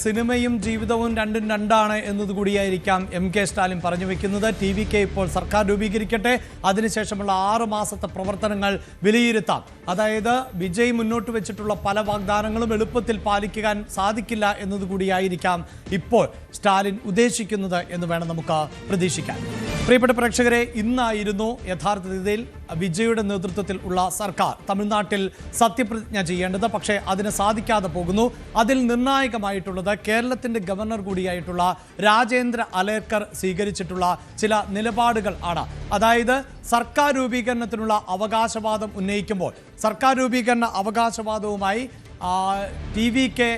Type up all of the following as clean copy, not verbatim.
സിനിമയും ജീവിതവും രണ്ടും രണ്ടാണ് എന്നതുകൂടിയായിരിക്കാം എം.കെ. സ്റ്റാലിൻ പറഞ്ഞു വെക്കുന്നത്. ടി.വി.കെ ഇപ്പോൾ സർക്കാർ രൂപീകരിക്കട്ടെ, അതിനുശേഷമുള്ള 6 മാസത്തെ പ്രവർത്തനങ്ങൾ വിലയിരുത്താം. അതായത് വിജയ് മുന്നോട്ട് വെച്ചിട്ടുള്ള പല വാഗ്ദാനങ്ങളും എളുപ്പത്തിൽ പാലിക്കാൻ സാധിക്കില്ല എന്നതുകൂടിയായിരിക്കാം ഇപ്പോൾ സ്റ്റാലിൻ ഉദ്ദേശിക്കുന്നത് എന്ന് വേണം നമുക്ക് പ്രതീക്ഷിക്കാൻ. പ്രിയപ്പെട്ട പ്രേക്ഷകരെ, ഇന്നായിരുന്നു യഥാർത്ഥത്തിൽ വിജയുടെ നേതൃത്വത്തിൽ ഉള്ള സർക്കാർ തമിഴ്നാട്ടിൽ സത്യപ്രതിജ്ഞ ചെയ്യേണ്ടത്. പക്ഷേ അതിന് സാധിക്കാതെ പോകുന്നു. അതിൽ നിർണായകമായിട്ടുള്ളത് കേരളത്തിന്റെ ഗവർണർ കൂടിയായിട്ടുള്ള രാജേന്ദ്ര അലേർക്കർ സ്വീകരിച്ചിട്ടുള്ള ചില നിലപാടുകൾ ആണ്. അതായത് സർക്കാർ രൂപീകരണത്തിനുള്ള അവകാശവാദം ഉന്നയിക്കുമ്പോൾ സർക്കാർ രൂപീകരണ അവകാശവാദവുമായി ടി.വി.കെ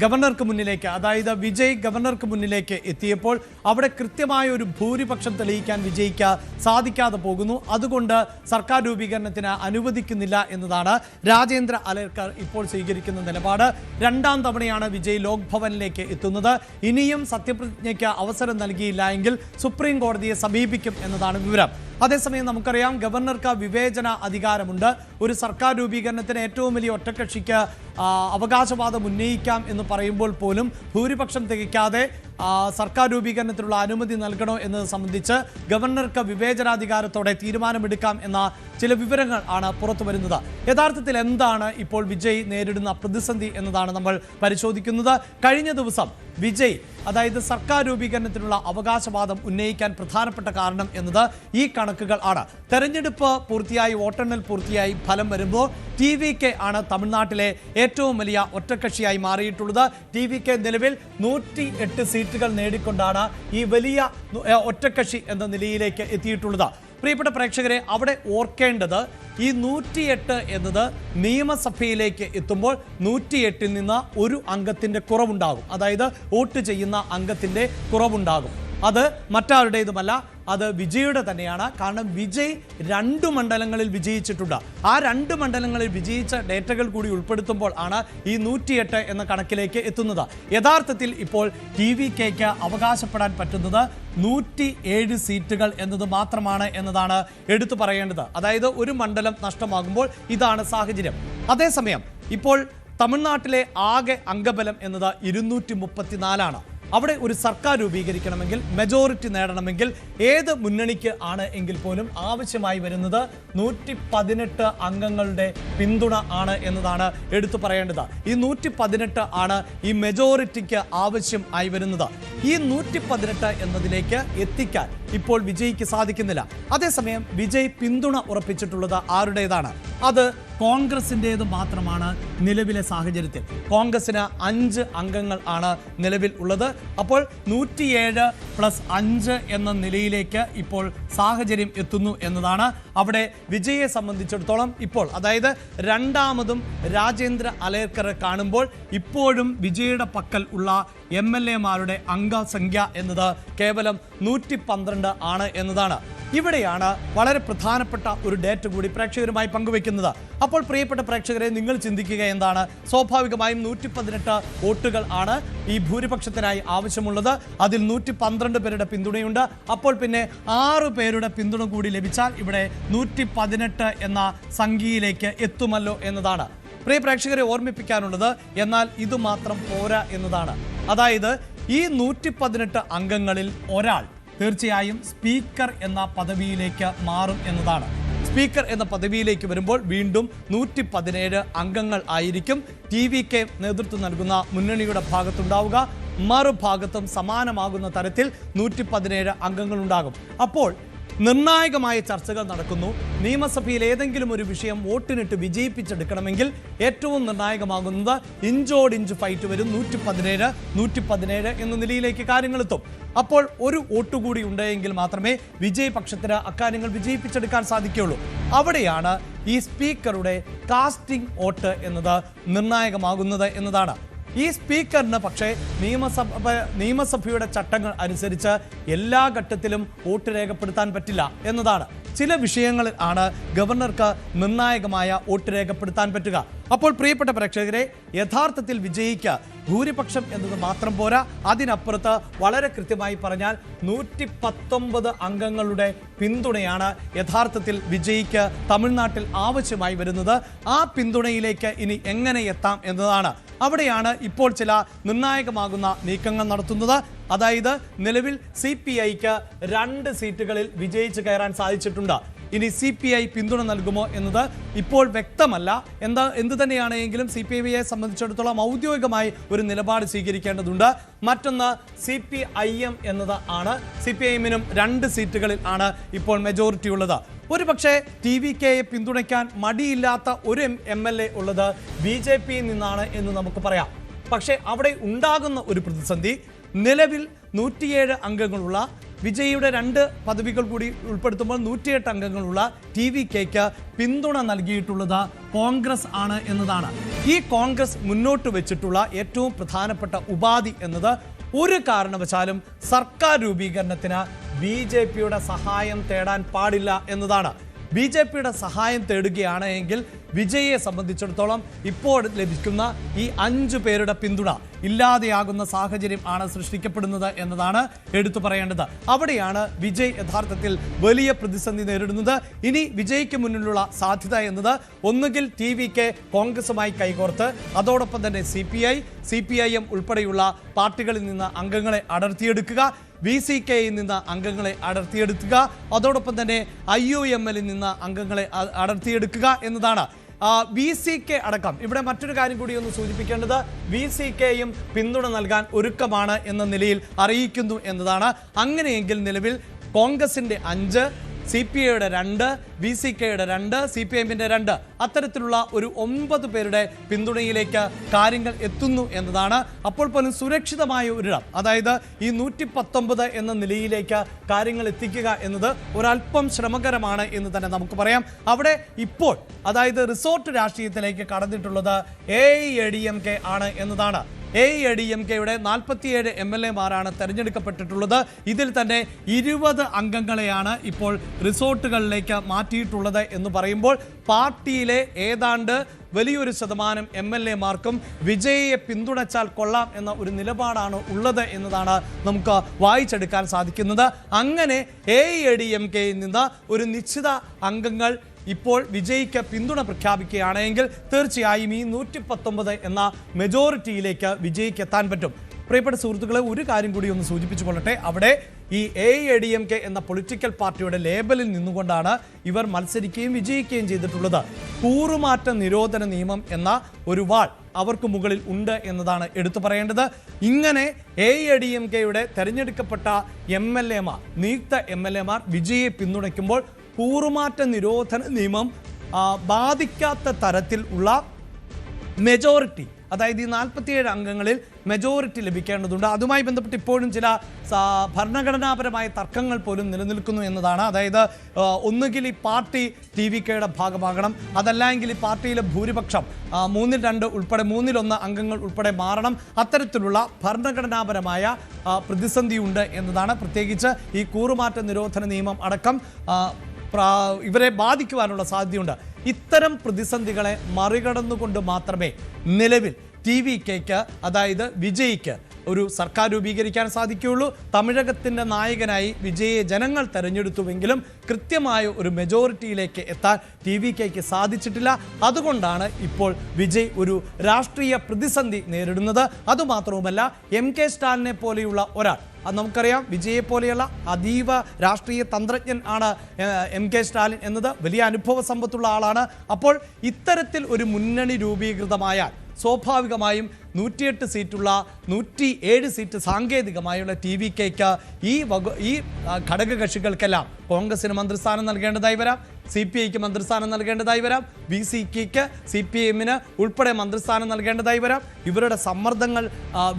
ഗവർണർക്ക് മുന്നിലേക്ക്, അതായത് വിജയ് ഗവർണർക്ക് മുന്നിലേക്ക് എത്തിയപ്പോൾ അവിടെ കൃത്യമായ ഒരു ഭൂരിപക്ഷം തെളിയിക്കാൻ വിജയ്ക്ക് സാധിക്കാതെ പോകുന്നു. അതുകൊണ്ട് സർക്കാർ രൂപീകരണത്തിന് അനുവദിക്കുന്നില്ല എന്നതാണ് രാജേന്ദ്ര അലേർക്കർ ഇപ്പോൾ സ്വീകരിക്കുന്ന നിലപാട്. 2ാം തവണയാണ് വിജയ് ലോക് ഭവനിലേക്ക് എത്തുന്നത്. ഇനിയും സത്യപ്രതിജ്ഞയ്ക്ക് അവസരം നൽകിയില്ല എങ്കിൽ സുപ്രീം കോടതിയെ സമീപിക്കും എന്നതാണ് വിവരം. അതേസമയം നമുക്കറിയാം, ഗവർണർക്ക് വിവേചന അധികാരമുണ്ട്. ഒരു സർക്കാർ രൂപീകരണത്തിന് ഏറ്റവും വലിയ ഒറ്റക്കക്ഷിക്ക് അവകാശവാദം ഉന്നയിക്കാം എന്ന് പറയുമ്പോൾ പോലും ഭൂരിപക്ഷം തികയ്ക്കാതെ സർക്കാർ രൂപീകരണത്തിനുള്ള അനുമതി നൽകണോ എന്നത് സംബന്ധിച്ച് ഗവർണർക്ക് വിവേചനാധികാരത്തോടെ തീരുമാനമെടുക്കാം എന്ന ചില വിവരങ്ങൾ ആണ് പുറത്തു വരുന്നത്. യഥാർത്ഥത്തിൽ എന്താണ് ഇപ്പോൾ വിജയ് നേരിടുന്ന പ്രതിസന്ധി എന്നതാണ് നമ്മൾ പരിശോധിക്കുന്നത്. കഴിഞ്ഞ ദിവസം വിജയ്, അതായത് സർക്കാർ രൂപീകരണത്തിനുള്ള അവകാശവാദം ഉന്നയിക്കാൻ പ്രധാനപ്പെട്ട കാരണം എന്നത് ഈ കണക്കുകൾ ആണ്. തെരഞ്ഞെടുപ്പ് പൂർത്തിയായി, വോട്ടെണ്ണൽ പൂർത്തിയായി ഫലം വരുമ്പോൾ ടി.വി.കെ ആണ് തമിഴ്നാട്ടിലെ ഏറ്റവും വലിയ ഒറ്റക്കക്ഷിയായി മാറിയിട്ടുള്ളത്. ടി.വി.കെ നിലവിൽ 108 സീറ്റുകൾ നേടിക്കൊണ്ടാണ് ഈ വലിയ ഒറ്റക്കക്ഷി എന്ന നിലയിലേക്ക് എത്തിയിട്ടുള്ളത്. പ്രിയപ്പെട്ട പ്രേക്ഷകരെ, അവിടെ ഓർക്കേണ്ടത് ഈ 108 എന്നത് നിയമസഭയിലേക്ക് എത്തുമ്പോൾ 108ൽ നിന്ന് ഒരു അംഗത്തിന്റെ കുറവുണ്ടാകും. അതായത് വോട്ട് ചെയ്യുന്ന അംഗത്തിന്റെ കുറവുണ്ടാകും. അത് മറ്റാരുടേതുമല്ല, അത് വിജയുടെ തന്നെയാണ്. കാരണം വിജയ് 2 മണ്ഡലങ്ങളിൽ വിജയിച്ചിട്ടുണ്ട്. ആ 2 മണ്ഡലങ്ങളിൽ വിജയിച്ച ഡേറ്റകൾ കൂടി ഉൾപ്പെടുത്തുമ്പോൾ ആണ് ഈ 108 എന്ന കണക്കിലേക്ക് എത്തുന്നത്. യഥാർത്ഥത്തിൽ ഇപ്പോൾ ടി.വി.കെക്ക് അവകാശപ്പെടാൻ പറ്റുന്നത് 107 സീറ്റുകൾ എന്നത് മാത്രമാണ് എന്നതാണ് എടുത്തു പറയേണ്ടത്. അതായത് ഒരു മണ്ഡലം നഷ്ടമാകുമ്പോൾ ഇതാണ് സാഹചര്യം. അതേസമയം ഇപ്പോൾ തമിഴ്നാട്ടിലെ ആകെ അംഗബലം എന്നത് 234 അവിടെ ഒരു സർക്കാർ രൂപീകരിക്കണമെങ്കിൽ, മെജോറിറ്റി നേടണമെങ്കിൽ ഏത് മുന്നണിക്ക് ആണ് എങ്കിൽ പോലും ആവശ്യമായി വരുന്നത് 118 അംഗങ്ങളുടെ പിന്തുണ ആണ് എന്നതാണ് എടുത്തു പറയേണ്ടത്. ഈ 118 ആണ് ഈ മെജോറിറ്റിക്ക് ആവശ്യം ആയി വരുന്നത്. ഈ 118 എന്നതിലേക്ക് എത്തിക്കാൻ ഇപ്പോൾ വിജയ്ക്ക് സാധിക്കുന്നില്ല. അതേസമയം വിജയ് പിന്തുണ ഉറപ്പിച്ചിട്ടുള്ളത് ആരുടേതാണ്? അത് കോൺഗ്രസിൻ്റേത് മാത്രമാണ് നിലവിലെ സാഹചര്യത്തിൽ. കോൺഗ്രസിന് 5 അംഗങ്ങൾ ആണ് നിലവിൽ ഉള്ളത്. അപ്പോൾ 107 + 5 എന്ന നിലയിലേക്ക് ഇപ്പോൾ സാഹചര്യം എത്തുന്നു എന്നതാണ് അവിടെ വിജയെ സംബന്ധിച്ചിടത്തോളം ഇപ്പോൾ. അതായത് 2ാമതും രാജേന്ദ്ര അലേർക്കറെ കാണുമ്പോൾ ഇപ്പോഴും വിജയുടെ പക്കൽ ഉള്ള MLA-മാരുടെ അംഗസംഖ്യ എന്നത് കേവലം 112 ആണ് എന്നതാണ്. ഇവിടെയാണ് വളരെ പ്രധാനപ്പെട്ട ഒരു ഡേറ്റ കൂടി പ്രേക്ഷകരുമായി പങ്കുവെക്കുന്നത്. അപ്പോൾ പ്രിയപ്പെട്ട പ്രേക്ഷകരെ, നിങ്ങൾ ചിന്തിക്കുക എന്താണ്? സ്വാഭാവികമായും 118 വോട്ടുകൾ ആണ് ഈ ഭൂരിപക്ഷത്തിനായി ആവശ്യമുള്ളത്. അതിൽ 112 പേരുടെ പിന്തുണയുണ്ട്. അപ്പോൾ പിന്നെ 6 പേരുടെ പിന്തുണ കൂടി ലഭിച്ചാൽ ഇവിടെ 118 എന്ന സംഖ്യയിലേക്ക് എത്തുമല്ലോ എന്നതാണ് പ്രിയ പ്രേക്ഷകരെ ഓർമ്മിപ്പിക്കാനുള്ളത്. എന്നാൽ ഇത് മാത്രം പോരാ എന്നതാണ്. അതായത് ഈ 118 അംഗങ്ങളിൽ ഒരാൾ തീർച്ചയായും സ്പീക്കർ എന്ന പദവിയിലേക്ക് മാറും എന്നതാണ്. സ്പീക്കർ എന്ന പദവിയിലേക്ക് വരുമ്പോൾ വീണ്ടും 117 അംഗങ്ങൾ ആയിരിക്കും ടി.വി.കെ നേതൃത്വം നൽകുന്ന മുന്നണിയുടെ ഭാഗത്തുണ്ടാവുക. മറുഭാഗത്തും സമാനമാകുന്ന തരത്തിൽ 117 അംഗങ്ങളുണ്ടാകും. അപ്പോൾ നിർണായകമായ ചർച്ചകൾ നടക്കുന്നു. നിയമസഭയിൽ ഏതെങ്കിലും ഒരു വിഷയം വോട്ടിനിട്ട് വിജയിപ്പിച്ചെടുക്കണമെങ്കിൽ ഏറ്റവും നിർണായകമാകുന്നത് ഇഞ്ചോടിഞ്ച് ഫൈറ്റ് വരും. 117 എന്ന നിലയിലേക്ക് കാര്യങ്ങളെത്തും. അപ്പോൾ ഒരു വോട്ട് കൂടി ഉണ്ടെങ്കിൽ മാത്രമേ വിജയ് പക്ഷത്തിന് അക്കാര്യങ്ങൾ വിജയിപ്പിച്ചെടുക്കാൻ സാധിക്കുകയുള്ളൂ. അവിടെയാണ് ഈ സ്പീക്കറുടെ കാസ്റ്റിംഗ് വോട്ട് എന്നത് നിർണായകമാകുന്നത് എന്നതാണ്. ഈ സ്പീക്കറിന് പക്ഷേ നിയമസഭയുടെ ചട്ടങ്ങൾ അനുസരിച്ച് എല്ലാ ഘട്ടത്തിലും വോട്ട് രേഖപ്പെടുത്താൻ പറ്റില്ല എന്നതാണ്. ചില വിഷയങ്ങളിൽ ആണ് ഗവർണർക്ക് നിർണായകമായ വോട്ട് രേഖപ്പെടുത്താൻ പറ്റുക. അപ്പോൾ പ്രിയപ്പെട്ട പ്രേക്ഷകരെ, യഥാർത്ഥത്തിൽ വിജയിക്ക് ഭൂരിപക്ഷം എന്നത് മാത്രം പോരാ. അതിനപ്പുറത്ത് വളരെ കൃത്യമായി പറഞ്ഞാൽ 119 അംഗങ്ങളുടെ പിന്തുണയാണ് യഥാർത്ഥത്തിൽ വിജയിക്ക് തമിഴ്നാട്ടിൽ ആവശ്യമായി വരുന്നത്. ആ പിന്തുണയിലേക്ക് ഇനി എങ്ങനെ എത്താം എന്നതാണ് അവിടെയാണ് ഇപ്പോൾ ചില നിർണായകമാകുന്ന നീക്കങ്ങൾ നടത്തുന്നത്. അതായത് നിലവിൽ CPIക്ക് 2 സീറ്റുകളിൽ വിജയിച്ച് കയറാൻ സാധിച്ചിട്ടുണ്ട്. ഇനി CPI പിന്തുണ നൽകുമോ എന്നത് ഇപ്പോൾ വ്യക്തമല്ല. എന്ത് തന്നെയാണെങ്കിലും CPIയെ സംബന്ധിച്ചിടത്തോളം ഔദ്യോഗികമായി ഒരു നിലപാട് സ്വീകരിക്കേണ്ടതുണ്ട്. മറ്റൊന്ന് CPIM എന്നത് ആണ്. CPIMനും 2 സീറ്റുകളിൽ ആണ് ഇപ്പോൾ മെജോറിറ്റി ഉള്ളത്. ഒരു പക്ഷേ TVKയെ പിന്തുണയ്ക്കാൻ മടിയില്ലാത്ത ഒരു MLA ഉള്ളത് BJPയിൽ നിന്നാണ് എന്ന് നമുക്ക് പറയാം. പക്ഷേ അവിടെ ഉണ്ടാകുന്ന ഒരു പ്രതിസന്ധി, നിലവിൽ 107 അംഗങ്ങളുള്ള വിജയിയുടെ 2 പദവികൾ കൂടി ഉൾപ്പെടുത്തുമ്പോൾ 108 അംഗങ്ങളുള്ള TVKയ്ക്ക് പിന്തുണ നൽകിയിട്ടുള്ളത് കോൺഗ്രസ് ആണ് എന്നതാണ്. ഈ കോൺഗ്രസ് മുന്നോട്ട് വെച്ചിട്ടുള്ള ഏറ്റവും പ്രധാനപ്പെട്ട ഉപാധി എന്നത് ഒരു കാരണവശാലും സർക്കാർ രൂപീകരണത്തിന് BJPയുടെ സഹായം തേടാൻ പാടില്ല എന്നതാണ്. BJPയുടെ സഹായം തേടുകയാണ് എങ്കിൽ വിജയെ സംബന്ധിച്ചിടത്തോളം ഇപ്പോൾ ലഭിക്കുന്ന ഈ 5 പേരുടെ പിന്തുണ ഇല്ലാതെയാകുന്ന സാഹചര്യം ആണ് സൃഷ്ടിക്കപ്പെടുന്നത് എന്നതാണ് എടുത്തു പറയേണ്ടത്. അവിടെയാണ് വിജയ് യഥാർത്ഥത്തിൽ വലിയ പ്രതിസന്ധി നേരിടുന്നത്. ഇനി വിജയ്ക്ക് മുന്നിലുള്ള സാധ്യത എന്നത് ഒന്നുകിൽ TVK കോൺഗ്രസുമായി കൈകോർത്ത് അതോടൊപ്പം തന്നെ CPIM ഉൾപ്പെടെയുള്ള പാർട്ടികളിൽ നിന്ന് അംഗങ്ങളെ അടർത്തിയെടുക്കുക, VCKയിൽ നിന്ന് അംഗങ്ങളെ അടർത്തിയെടുക്കുക, അതോടൊപ്പം തന്നെ IUMLൽ നിന്ന് അംഗങ്ങളെ അടർത്തിയെടുക്കുക എന്നതാണ്. VCK അടക്കം ഇവിടെ മറ്റൊരു കാര്യം കൂടി ഒന്ന് സൂചിപ്പിക്കേണ്ടത്, VCKയും പിന്തുണ നൽകാൻ ഒരുക്കമാണ് എന്ന നിലയിൽ അറിയിക്കുന്നു എന്നതാണ്. അങ്ങനെയെങ്കിൽ നിലവിൽ കോൺഗ്രസിന്റെ 5, CPIയുടെ 2, VCKയുടെ 2, CPIMന്റെ 2, അത്തരത്തിലുള്ള ഒരു 9 പേരുടെ പിന്തുണയിലേക്ക് കാര്യങ്ങൾ എത്തുന്നു എന്നതാണ്. അപ്പോൾ പോലും സുരക്ഷിതമായ ഒരിടം, അതായത് ഈ 119 എന്ന നിലയിലേക്ക് കാര്യങ്ങൾ എത്തിക്കുക എന്നത് ഒരല്പം ശ്രമകരമാണ് എന്ന് തന്നെ നമുക്ക് പറയാം. അവിടെ ഇപ്പോൾ അതായത് റിസോർട്ട് രാഷ്ട്രീയത്തിലേക്ക് കടന്നിട്ടുള്ളത് AIADMK ആണ് എന്നതാണ്. AIADMKയുടെ 47 MLAമാരാണ് തെരഞ്ഞെടുക്കപ്പെട്ടിട്ടുള്ളത്. ഇതിൽ തന്നെ 20 അംഗങ്ങളെയാണ് ഇപ്പോൾ റിസോർട്ടുകളിലേക്ക് മാറ്റിയിട്ടുള്ളത് എന്ന് പറയുമ്പോൾ പാർട്ടിയിലെ ഏതാണ്ട് വലിയൊരു ശതമാനം MLAമാർക്കും വിജയിയെ പിന്തുണച്ചാൽ കൊള്ളാം എന്ന ഒരു നിലപാടാണ് ഉള്ളത് എന്നതാണ് നമുക്ക് വായിച്ചെടുക്കാൻ സാധിക്കുന്നത്. അങ്ങനെ AIADMKയിൽ നിന്ന് ഒരു നിശ്ചിത അംഗങ്ങൾ ഇപ്പോൾ വിജയിക്ക് പിന്തുണ പ്രഖ്യാപിക്കുകയാണെങ്കിൽ തീർച്ചയായും ഈ 119 എന്ന മെജോറിറ്റിയിലേക്ക് വിജയിക്ക് എത്താൻ പറ്റും. പ്രിയപ്പെട്ട സുഹൃത്തുക്കളെ, ഒരു കാര്യം കൂടി ഒന്ന് സൂചിപ്പിച്ചുകൊള്ളട്ടെ. അവിടെ ഈ AIADMK എന്ന പൊളിറ്റിക്കൽ പാർട്ടിയുടെ ലേബലിൽ നിന്നുകൊണ്ടാണ് ഇവർ മത്സരിക്കുകയും വിജയിക്കുകയും ചെയ്തിട്ടുള്ളത്. കൂറുമാറ്റ നിരോധന നിയമം എന്ന ഒരു വാൾ അവർക്ക് മുകളിൽ ഉണ്ട് എന്നതാണ് എടുത്തു പറയേണ്ടത്. ഇങ്ങനെ AIADMKയുടെ തെരഞ്ഞെടുക്കപ്പെട്ട MLAമാർ, നിയുക്ത MLAമാർ വിജയിയെ പിന്തുണയ്ക്കുമ്പോൾ കൂറുമാറ്റ നിരോധന നിയമം ബാധിക്കാത്ത തരത്തിൽ ഉള്ള മെജോറിറ്റി, അതായത് ഈ 47 അംഗങ്ങളിൽ മെജോറിറ്റി ലഭിക്കേണ്ടതുണ്ട്. അതുമായി ബന്ധപ്പെട്ട് ഇപ്പോഴും ചില ഭരണഘടനാപരമായ തർക്കങ്ങൾ പോലും നിലനിൽക്കുന്നു എന്നതാണ്. അതായത് ഒന്നുകിൽ ഈ പാർട്ടി TVKയുടെ ഭാഗമാകണം, അതല്ലെങ്കിൽ ഈ പാർട്ടിയിലെ ഭൂരിപക്ഷം 3-2 ഉൾപ്പെടെ 3-1 അംഗങ്ങൾ ഉൾപ്പെടെ മാറണം. അത്തരത്തിലുള്ള ഭരണഘടനാപരമായ പ്രതിസന്ധിയുണ്ട് എന്നതാണ്. പ്രത്യേകിച്ച് ഈ കൂറുമാറ്റ നിരോധന നിയമം അടക്കം ഇവരെ ബാധിക്കുവാനുള്ള സാധ്യതയുണ്ട്. ഇത്തരം പ്രതിസന്ധികളെ മറികടന്നുകൊണ്ട് മാത്രമേ നിലവിൽ TVKയ്ക്ക്, അതായത് വിജയ്ക്ക്, ഒരു സർക്കാർ രൂപീകരിക്കാൻ സാധിക്കുകയുള്ളൂ. തമിഴകത്തിൻ്റെ നായകനായി വിജയെ ജനങ്ങൾ തെരഞ്ഞെടുത്തുവെങ്കിലും കൃത്യമായ ഒരു മെജോറിറ്റിയിലേക്ക് എത്താൻ TVKയ്ക്ക് സാധിച്ചിട്ടില്ല. അതുകൊണ്ടാണ് ഇപ്പോൾ വിജയ് ഒരു രാഷ്ട്രീയ പ്രതിസന്ധി നേരിടുന്നത്. അതുമാത്രവുമല്ല, MK സ്റ്റാലിനെ പോലെയുള്ള ഒരാൾ, അത് നമുക്കറിയാം, വിജയെ പോലെയുള്ള അതീവ രാഷ്ട്രീയ തന്ത്രജ്ഞൻ ആണ് MK സ്റ്റാലിൻ എന്നത്. വലിയ അനുഭവ സമ്പത്തുള്ള ആളാണ്. അപ്പോൾ ഇത്തരത്തിൽ ഒരു മുന്നണി രൂപീകൃതമായാൽ സ്വാഭാവികമായും 108 സീറ്റുള്ള 107 സീറ്റ് സാങ്കേതികമായുള്ള TVKയ്ക്ക് ഈ ഘടകകക്ഷികൾക്കെല്ലാം കോൺഗ്രസിന് മന്ത്രിസ്ഥാനം നൽകേണ്ടതായി വരാം, CPIക്ക് മന്ത്രിസ്ഥാനം നൽകേണ്ടതായി വരാം, VCKയ്ക്ക് CPIMന് ഉൾപ്പെടെ മന്ത്രിസ്ഥാനം നൽകേണ്ടതായി വരാം. ഇവരുടെ സമ്മർദ്ദങ്ങൾ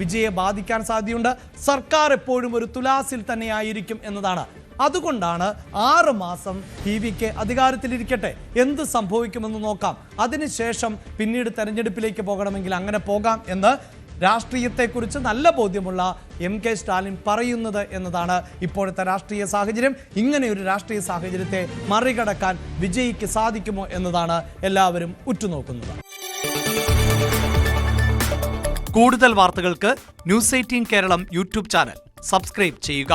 വിജയെ ബാധിക്കാൻ സാധ്യതയുണ്ട്. സർക്കാർ എപ്പോഴും ഒരു തുലാസിൽ തന്നെയായിരിക്കും എന്നതാണ്. അതുകൊണ്ടാണ് 6 മാസം TVK അധികാരത്തിലിരിക്കട്ടെ, എന്ത് സംഭവിക്കുമെന്ന് നോക്കാം, അതിനുശേഷം പിന്നീട് തെരഞ്ഞെടുപ്പിലേക്ക് പോകണമെങ്കിൽ അങ്ങനെ പോകാം എന്ന് രാഷ്ട്രീയത്തെക്കുറിച്ച് നല്ല ബോധ്യമുള്ള MK സ്റ്റാലിൻ പറയുന്നത് എന്നതാണ് ഇപ്പോഴത്തെ രാഷ്ട്രീയ സാഹചര്യം. ഇങ്ങനെ ഒരു രാഷ്ട്രീയ സാഹചര്യത്തെ മറികടക്കാൻ വിജയിക്ക് സാധിക്കുമോ എന്നതാണ് എല്ലാവരും ഉറ്റുനോക്കുന്നത്. കൂടുതൽ വാർത്തകൾക്ക് News 18 Keralam YouTube channel subscribe ചെയ്യുക.